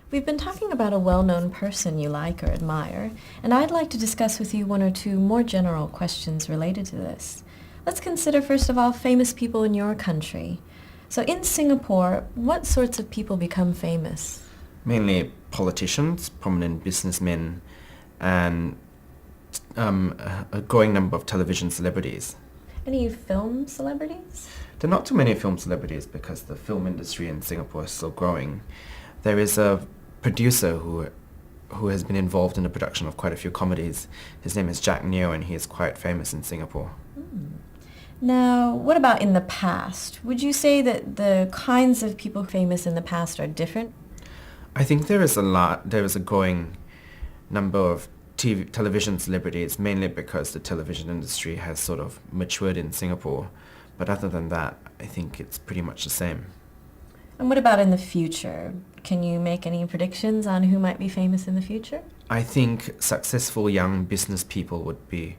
We've been talking about a well-known person you like or admire, and I'd like to discuss with you one or two more general questions related to this. Let's consider, first of all, famous people in your country. So in Singapore, what sorts of people become famous? Mainly politicians, prominent businessmen, and a growing number of television celebrities. Any film celebrities? There are not too many film celebrities because the film industry in Singapore is still growing. There is a producer who has been involved in the production of quite a few comedies. His name is Jack Neo, and he is quite famous in Singapore. Now, what about in the past? Would you say that the kinds of people famous in the past are different? I think there is a growing number of television celebrities, mainly because the television industry has sort of matured in Singapore. But other than that, I think it's pretty much the same. And what about in the future? Can you make any predictions on who might be famous in the future? I think successful young business people would be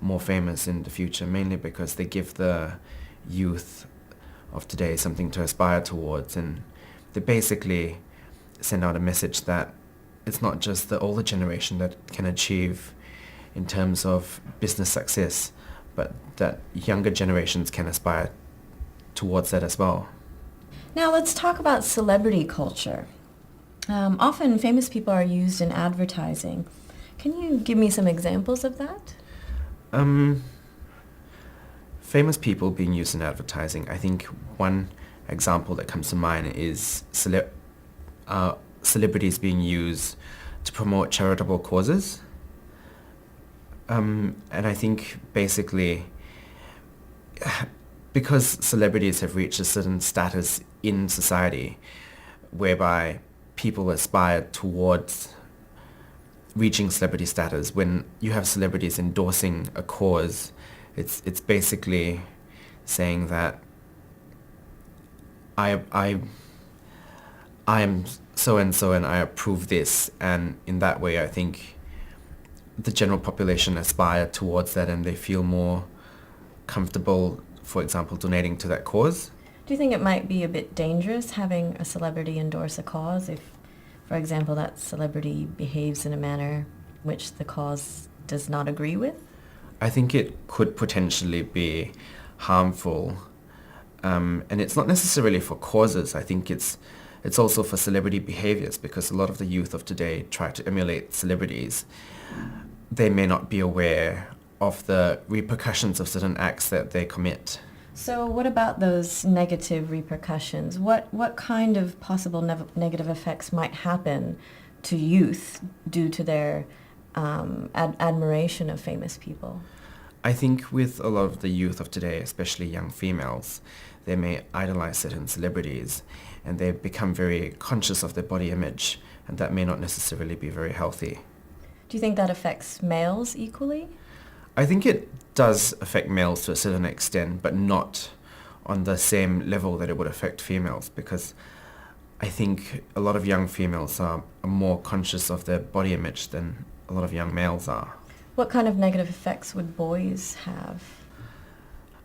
more famous in the future, mainly because they give the youth of today something to aspire towards, and they basically send out a message that it's not just the older generation that can achieve in terms of business success, but that younger generations can aspire towards that as well. Now let's talk about celebrity culture. Often famous people are used in advertising. Can you give me some examples of that? Famous people being used in advertising. I think one example that comes to mind is celebrities being used to promote charitable causes. And I think basically because celebrities have reached a certain status in society whereby people aspire towards reaching celebrity status, when you have celebrities endorsing a cause, it's basically saying that I am so and so and I approve this, and in that way I think the general population aspire towards that and they feel more comfortable, for example, donating to that cause. Do you think it might be a bit dangerous having a celebrity endorse a cause if, for example, that celebrity behaves in a manner which the cause does not agree with? I think it could potentially be harmful, and it's not necessarily for causes. I think it's also for celebrity behaviors, because a lot of the youth of today try to emulate celebrities. They may not be aware of the repercussions of certain acts that they commit. So what about those negative repercussions? What kind of possible negative effects might happen to youth due to their admiration of famous people? I think with a lot of the youth of today, especially young females, they may idolize certain celebrities and they become very conscious of their body image, and that may not necessarily be very healthy. Do you think that affects males equally? I think it does affect males to a certain extent, but not on the same level that it would affect females, because I think a lot of young females are more conscious of their body image than a lot of young males are. What kind of negative effects would boys have?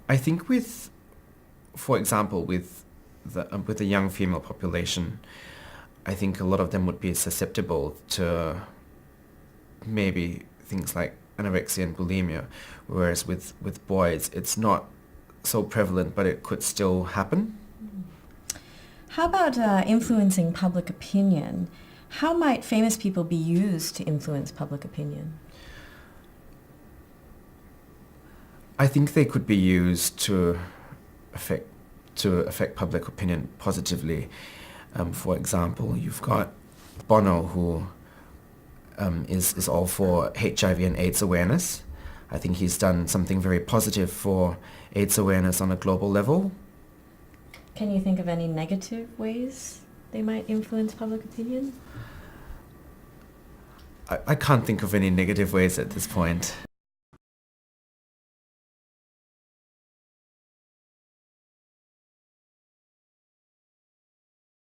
I think for example, with the young female population, I think a lot of them would be susceptible to maybe things like anorexia and bulimia, whereas with boys it's not so prevalent, but it could still happen. How about influencing public opinion? How might famous people be used to influence public opinion? I think they could be used to affect public opinion positively. For example, you've got Bono, who is all for HIV and AIDS awareness. I think he's done something very positive for AIDS awareness on a global level. Can you think of any negative ways they might influence public opinion? I can't think of any negative ways at this point.